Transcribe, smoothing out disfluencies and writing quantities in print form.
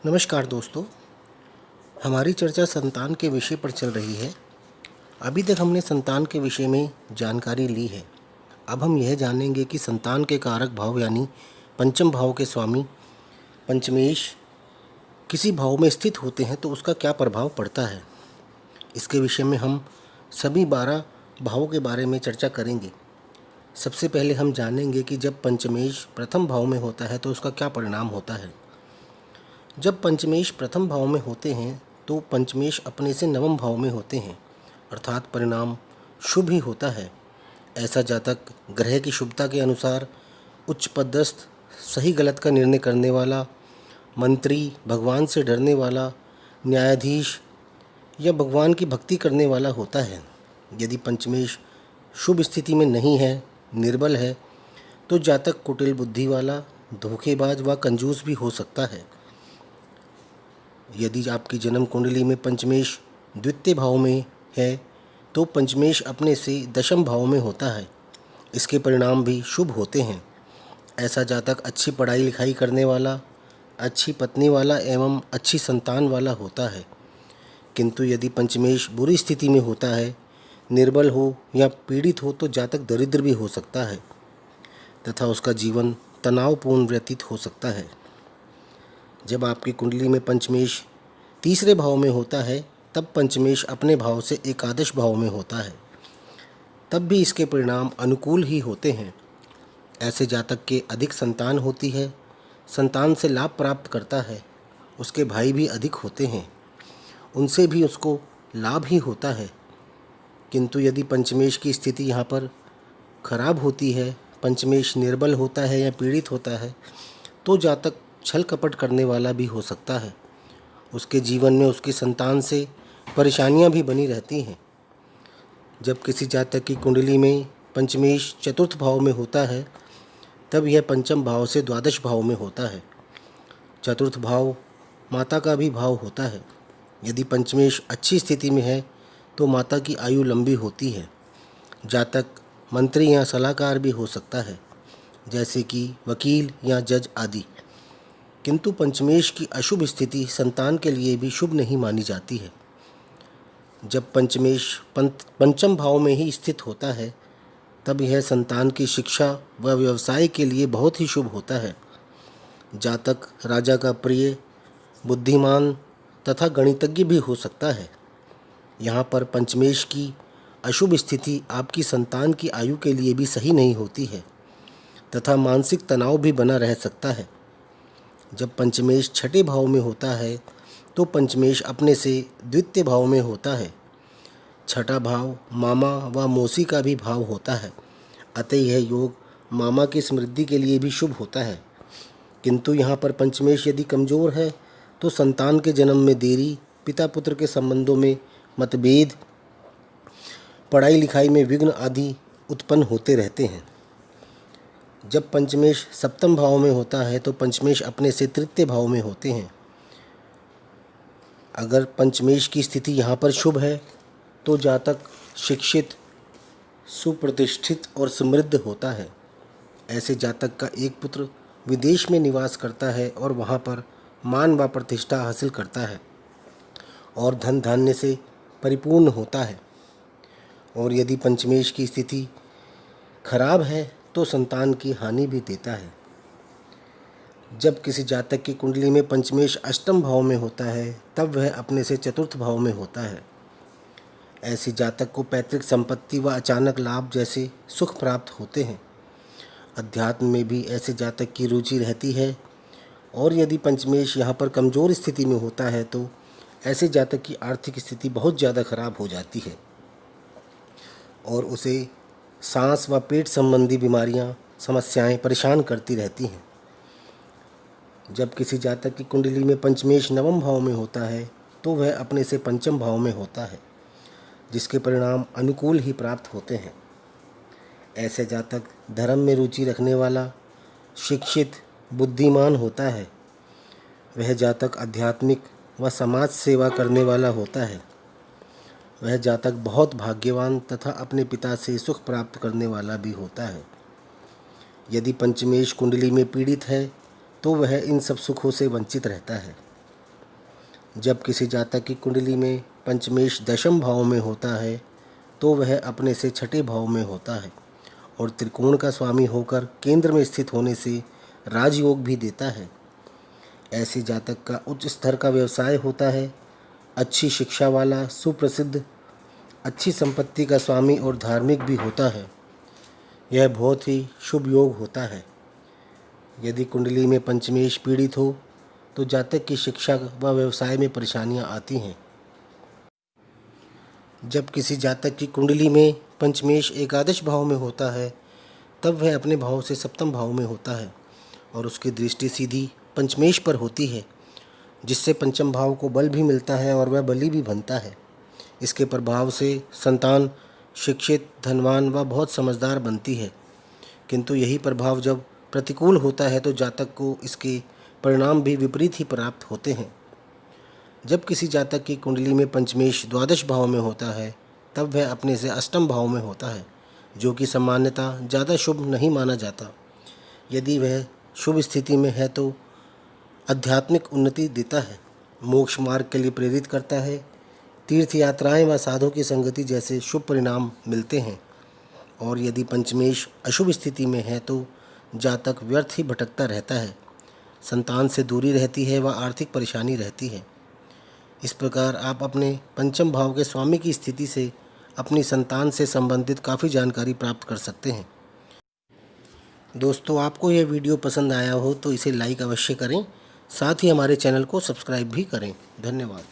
नमस्कार दोस्तों, हमारी चर्चा संतान के विषय पर चल रही है। अभी तक हमने संतान के विषय में जानकारी ली है। अब हम यह जानेंगे कि संतान के कारक भाव यानी पंचम भाव के स्वामी पंचमेश किसी भाव में स्थित होते हैं तो उसका क्या प्रभाव पड़ता है। इसके विषय में हम सभी 12 भावों के बारे में चर्चा करेंगे। सबसे पहले हम जानेंगे कि जब पंचमेश प्रथम भाव में होता है तो उसका क्या परिणाम होता है। जब पंचमेश प्रथम भाव में होते हैं तो पंचमेश अपने से नवम भाव में होते हैं, अर्थात परिणाम शुभ ही होता है। ऐसा जातक ग्रह की शुभता के अनुसार उच्च पदस्थ, सही गलत का निर्णय करने वाला, मंत्री, भगवान से डरने वाला, न्यायाधीश या भगवान की भक्ति करने वाला होता है। यदि पंचमेश शुभ स्थिति में नहीं है, निर्बल है, तो जातक कुटिल बुद्धि वाला, धोखेबाज व कंजूस भी हो सकता है। यदि आपकी जन्म कुंडली में पंचमेश द्वितीय भाव में है तो पंचमेश अपने से दशम भाव में होता है। इसके परिणाम भी शुभ होते हैं। ऐसा जातक अच्छी पढ़ाई लिखाई करने वाला, अच्छी पत्नी वाला एवं अच्छी संतान वाला होता है। किंतु यदि पंचमेश बुरी स्थिति में होता है, निर्बल हो या पीड़ित हो तो जातक दरिद्र भी हो सकता है तथा उसका जीवन तनावपूर्ण व्यतीत हो सकता है। जब आपकी कुंडली में पंचमेश तीसरे भाव में होता है तब पंचमेश अपने भाव से एकादश भाव में होता है, तब भी इसके परिणाम अनुकूल ही होते हैं। ऐसे जातक के अधिक संतान होती है, संतान से लाभ प्राप्त करता है, उसके भाई भी अधिक होते हैं, उनसे भी उसको लाभ ही होता है। किंतु यदि पंचमेश की स्थिति यहाँ पर खराब होती है, पंचमेश निर्बल होता है या पीड़ित होता है, तो जातक छल कपट करने वाला भी हो सकता है। उसके जीवन में उसकी संतान से परेशानियां भी बनी रहती हैं। जब किसी जातक की कुंडली में पंचमेश चतुर्थ भाव में होता है तब यह पंचम भाव से द्वादश भाव में होता है। चतुर्थ भाव माता का भी भाव होता है। यदि पंचमेश अच्छी स्थिति में है तो माता की आयु लंबी होती है। जातक मंत्री या सलाहकार भी हो सकता है, जैसे कि वकील या जज आदि। किंतु पंचमेश की अशुभ स्थिति संतान के लिए भी शुभ नहीं मानी जाती है। जब पंचमेश पंचम भाव में ही स्थित होता है तब यह संतान की शिक्षा व व्यवसाय के लिए बहुत ही शुभ होता है। जातक राजा का प्रिय, बुद्धिमान तथा गणितज्ञ भी हो सकता है। यहाँ पर पंचमेश की अशुभ स्थिति आपकी संतान की आयु के लिए भी सही नहीं होती है तथा मानसिक तनाव भी बना रह सकता है। जब पंचमेश छठे भाव में होता है तो पंचमेश अपने से द्वितीय भाव में होता है। छठा भाव मामा व मौसी का भी भाव होता है, अतः यह योग मामा की समृद्धि के लिए भी शुभ होता है। किंतु यहाँ पर पंचमेश यदि कमज़ोर है तो संतान के जन्म में देरी, पिता पुत्र के संबंधों में मतभेद, पढ़ाई लिखाई में विघ्न आदि उत्पन्न होते रहते हैं। जब पंचमेश सप्तम भाव में होता है तो पंचमेश अपने से तृतीय भाव में होते हैं। अगर पंचमेश की स्थिति यहाँ पर शुभ है तो जातक शिक्षित, सुप्रतिष्ठित और समृद्ध होता है। ऐसे जातक का एक पुत्र विदेश में निवास करता है और वहाँ पर मान व प्रतिष्ठा हासिल करता है और धन धान्य से परिपूर्ण होता है। और यदि पंचमेश की स्थिति खराब है तो संतान की हानि भी देता है। जब किसी जातक की कुंडली में पंचमेश अष्टम भाव में होता है तब वह अपने से चतुर्थ भाव में होता है। ऐसे जातक को पैतृक संपत्ति व अचानक लाभ जैसे सुख प्राप्त होते हैं। अध्यात्म में भी ऐसे जातक की रुचि रहती है। और यदि पंचमेश यहाँ पर कमज़ोर स्थिति में होता है तो ऐसे जातक की आर्थिक स्थिति बहुत ज़्यादा खराब हो जाती है और उसे सांस व पेट संबंधी बीमारियां, समस्याएं परेशान करती रहती हैं। जब किसी जातक की कुंडली में पंचमेश नवम भाव में होता है तो वह अपने से पंचम भाव में होता है, जिसके परिणाम अनुकूल ही प्राप्त होते हैं। ऐसे जातक धर्म में रुचि रखने वाला, शिक्षित, बुद्धिमान होता है। वह जातक आध्यात्मिक व समाज सेवा करने वाला होता है। वह जातक बहुत भाग्यवान तथा अपने पिता से सुख प्राप्त करने वाला भी होता है। यदि पंचमेश कुंडली में पीड़ित है तो वह इन सब सुखों से वंचित रहता है। जब किसी जातक की कुंडली में पंचमेश दशम भाव में होता है तो वह अपने से छठे भाव में होता है और त्रिकोण का स्वामी होकर केंद्र में स्थित होने से राजयोग भी देता है। ऐसे जातक का उच्च स्तर का व्यवसाय होता है, अच्छी शिक्षा वाला, सुप्रसिद्ध, अच्छी संपत्ति का स्वामी और धार्मिक भी होता है। यह बहुत ही शुभ योग होता है। यदि कुंडली में पंचमेश पीड़ित हो तो जातक की शिक्षा व व्यवसाय में परेशानियां आती हैं। जब किसी जातक की कुंडली में पंचमेश एकादश भाव में होता है तब वह अपने भाव से सप्तम भाव में होता है और उसकी दृष्टि सीधी पंचमेश पर होती है, जिससे पंचम भाव को बल भी मिलता है और वह बली भी बनता है। इसके प्रभाव से संतान शिक्षित, धनवान व बहुत समझदार बनती है, किंतु यही प्रभाव जब प्रतिकूल होता है तो जातक को इसके परिणाम भी विपरीत ही प्राप्त होते हैं। जब किसी जातक की कुंडली में पंचमेश द्वादश भाव में होता है तब वह अपने से अष्टम भाव में होता है, जो कि सामान्यतः ज़्यादा शुभ नहीं माना जाता। यदि वह शुभ स्थिति में है तो आध्यात्मिक उन्नति देता है, मोक्ष मार्ग के लिए प्रेरित करता है, तीर्थ यात्राएं व साधु की संगति जैसे शुभ परिणाम मिलते हैं। और यदि पंचमेश अशुभ स्थिति में है तो जातक व्यर्थ ही भटकता रहता है, संतान से दूरी रहती है व आर्थिक परेशानी रहती है। इस प्रकार आप अपने पंचम भाव के स्वामी की स्थिति से अपनी संतान से संबंधित काफ़ी जानकारी प्राप्त कर सकते हैं। दोस्तों, आपको यह वीडियो पसंद आया हो तो इसे लाइक अवश्य करें, साथ ही हमारे चैनल को सब्सक्राइब भी करें। धन्यवाद।